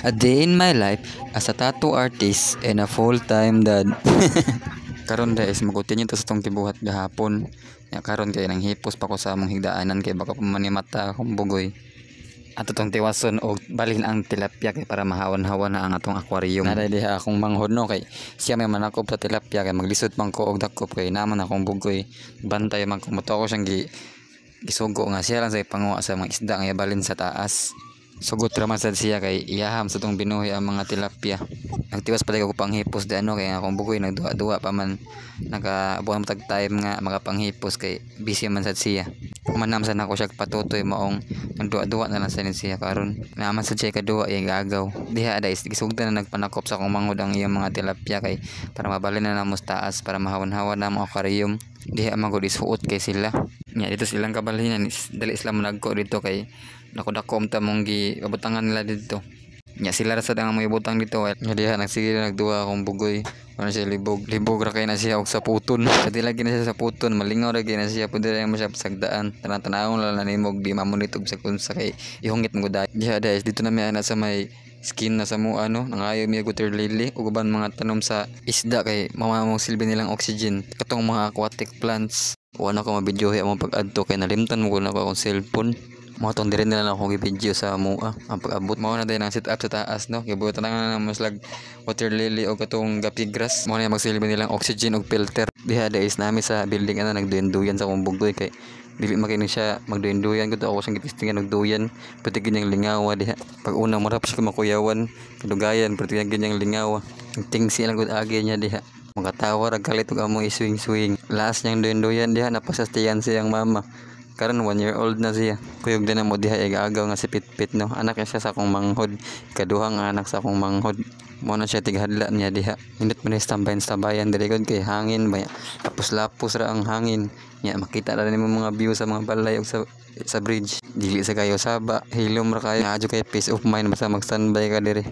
A day in my life as a tattoo artist and a full-time dad. Karon guys, mag-continue to sa tong kibuhat gahapon. Ya karon kay nang hipos pa ko sa among higdaanan kay baka pamanimata akong bugoy. Ato tong tiwason og balhin ang tilapia kay para mahawan-hawan na ang atong aquarium. Naday diha akong manghod no kay siya may manakop sa tilapia kay maglisod man ko og dakop kay naman akong bugoy. Bantay man ko moto ako siyang gisugo nga siya lang sa panguha sa mga isda nga balhin sa taas. Sugot raman sad siya kay iyaham sa tong binuhi ang mga tilapia. Nagtiwas pa ko panghipos di ano kay akong bugoy nagduwa-duwa pa man nakabuhan tag time nga makapanghipos kay busy man sad siya. Manam sad ako siya patutoy maong nagduwa-duwa na lang sa siya karon. Naman sad siya kaduwa iya gagaw. Diha ada gisugdan na nagpanakop sa akong manghod ang iyang mga tilapia kay para mabalin na namos taas para mahawan-hawan na ang aquarium. Diha magud isuot kay sila. Nya dito silang kabalhinan dali sila managko dito kay dako-dako ta mong giabutangan nila dito. Nya sila ra sad ang mga ibutang dito. Nya diha nagsige nagduwa akong bugoy. Ano siya libog ra kay na siya og sa puton. Kadi lagi na siya sa puton, malingaw ra kay na siya pud ra mo siya pasagdaan. Tanan-tanawon lang na nimog di mamonitog sa kunsa kay ihungit mo dai. Diha guys dito na may ana sa may skin na sa mo ano nangayo mi water lily ug uban mga tanom sa isda kay mamamong silbi nilang oxygen katong mga aquatic plants. Wala ko mabidyohe ang pag-adto kay nalimtan mo ko na akong cellphone. Mga tong dire nila lang akong i-video sa mua. Ang pag-abot mo na din ang sit up sa taas no. Gibutan na mas lag water lily o katong gapi grass. Mo na magsilbi nilang oxygen og filter. Diha is nami sa building ana nagduyan sa akong bugoy kay dili makinig siya magduyan gud ako sang gitistingan og duyan pati ganyang lingawa diha. Pag una mo ra pa siya makuyawan kadugayan pati ganyang lingawa. Tingsi lang gud agi niya diha. Magatawa ra galit og among iswing-swing. Last niyang duyan diha napasastiyan siyang mama. Karon 1 year old na siya. Kuyog din na mo diha igaagaw nga si Pitpit no. Anak niya siya sa akong manghod. Kaduhang anak sa akong manghod. Mo na siya tighadla niya diha. Indot man tambayan diri gud kay hangin ba. Tapos lapos ra ang hangin. Nya makita ra nimo mga view sa mga balay ug sa bridge. Dili sa kayo saba, hilom ra kayo. Adyo kay peace of mind basta mag-standby ka diri.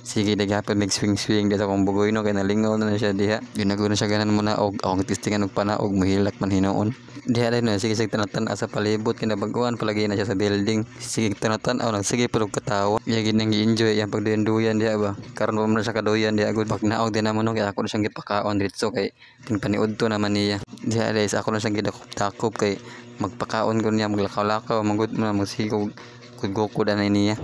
Sige daghapon mig swing dito akong bugoy no kay nalingaw na siya diha. Ginago na siya ganan mo na og akong testingan og panaog mahilak man hinuon. Diha dai no sige tanatan sa palibot kinabaguan palagi na siya sa building. Sige tanatan aw sige pero katawa. Iya ginang gi-enjoy yang pagduyan diha ba. Karon mo na siya kaduyan diha gud pag naog din namo no kay ako na siyang gipakaon dito kay tingpaniud to naman niya. Diha dai ako na siyang gidakop kay magpakaon ko niya maglakaw-lakaw magud mo magsigog kugoko danay niya.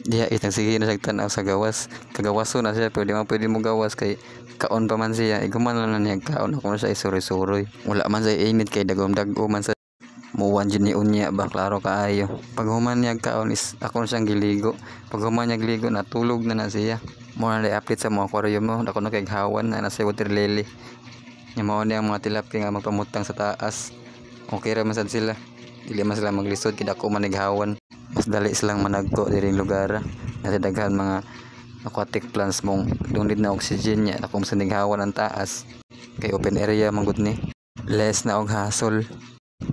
Diya itang sige na siya tanaw sa gawas. Kagawaso na siya pero di man pwede mo gawas kay kaon pa man siya. Iguman lang na niya kaon ako na siya isuroy-suroy. Wala man sa init kay dagom-dago man sa muwan dyan ni unya ba klaro kaayo. Pag human niya kaon is ako na siyang giligo. Pag human niya giligo natulog na siya. Muna na update sa mga aquarium mo. Ako na kay hawan na nasa water lily. Yung mga mga tilapia nga magpamutang sa taas. Okay ra man sad sila. Dili man sila maglisod kay dako man naghawan. Mas dali silang managko diri lugar na daghan mga aquatic plants mong dunid na oxygen niya akong sa naghawan ang taas kay open area manggod ni less na og hasol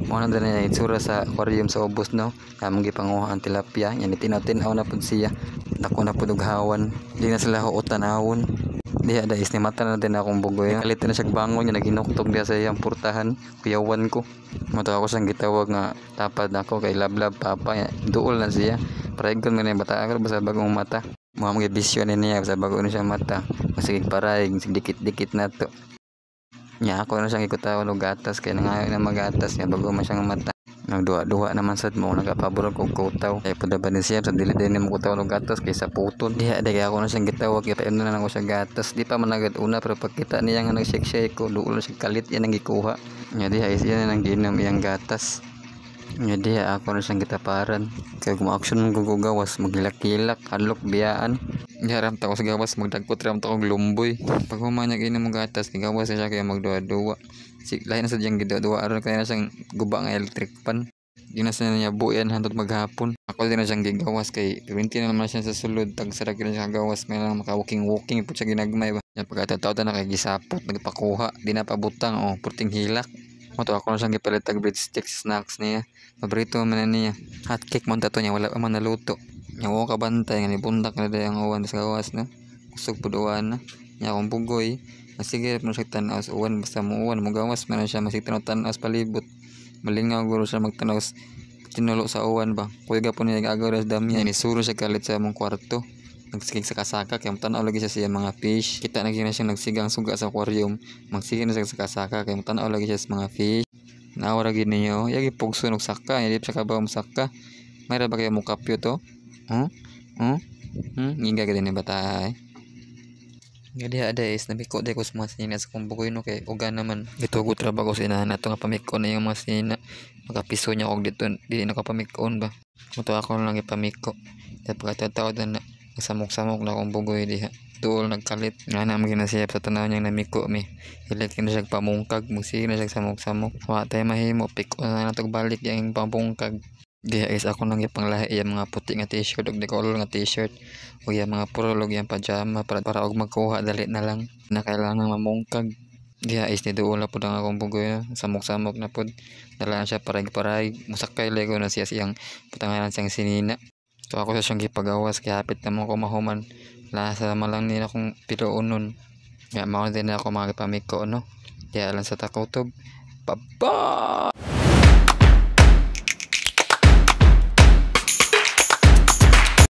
mo na din na itsura sa aquarium sa ubos no among gipanguha ang tilapia yan itinaw-tinaw na pud siya dako na pud og hawan di na sila huot-tanawon diha da is ni mata na din akong bugoy kalit na siya bangon niya naginuktog diha sa iyang purtahan kuyawan ko mato ako siyang gitawag nga tapad nako kay lablab papa duol na siya paragon man yung bata ako basta bagong mata mga bisyon niya basta bago na siya mata sige paraig dikit-dikit na to nya ako na siyang ikutaw og gatas kay nangayo na magatas niya bago man siyang mata nagduwa-duwa naman sad mo nagapabor ko kutaw kay pud ba ni siya sa dili din mo kutaw og gatas kay sa puton diha dagay ako na siyang gitawag kay paano na ako sa gatas di pa man agad una pero pagkita niya nga nag-shake ko duol na siya kalit yan ang gikuha nya diha is yan ang ginom iyang gatas nya diha ako na siyang gitaparan kay kung action mo gugawas maghilak-hilak hadlok biyaan nya ram ta ko sa gawas magdagkot ram ta og lumboy pag humanyag inom mo gatas ni gawas siya kay magduwa-duwa lain na sa diyang giduwa aron kaya na siyang guba nga electric pan di na sa niya buyan hantod maghapon ako din na siyang gigawas kay 20 na naman siya sa sulod tag sarag na siya gawas may lang maka-walking po siya ginagmay ba yan pagkatataw na kay gisapot nagpakuha di na pabutang puting hilak mo to ako na siyang gipalit tag breadsticks snacks niya paborito man niya hot cake man tato niya wala pa man naluto nya wa ka bantay nga nibundak na day ang uwan sa gawas na kusog puduan na nya akong bugoy sige mo siya tanaw sa uwan basta mo uwan mo gawas man siya masig tanaw sa palibot malingaw guro siya magtanaw tinulo sa uwan ba kuya gapon niya gagaw sa dami ni suro siya kalit sa among kwarto nagsigig sa kasaka kay tanaw lagi siya sa mga fish. Kita na siya nagsigang suga sa aquarium, magsigig na siya sa kasaka kay tanaw lagi siya sa mga fish. Naawara gid ninyo, yagi pugso og saka, hindi sa kabaw mo saka. May ra ba kayo mo kapyo to? Ngiga gid ni bata. Gadi ada is nabiko day ko sa mga sinina sa kong bukoy no kay uga naman gitugot ra ba ko sa inahan ato nga pamikon na yung mga sinina magapiso niya og dito di nakapamikon ba muto ako lang ipamiko kaya pagkatao na samok-samok na akong bugoy diha tuol nagkalit nga na maginasiyap sa tanaw niyang namiko mi hilit na siya pamungkag musig na siya samok-samok wa tay mahimo piko na natog balik yang pamungkag. Diha is ako lang ipanglahi yung mga puti nga t-shirt ug color nga t-shirt ug yung mga purol ug yung pajama para og magkuha dali na lang na kailangan mamungkag. Diha is ni duula pud ang akong bugoy samok-samok na pud dala na siya parag-parag musakay lego na siya siyang putanganan siyang sinina. So ako sa siyang gipagawas kay hapit na mo ko mahuman lasa malang nila akong piluonon nga mao din ako mga pamiko no diha lang sa takutob. Bye-bye.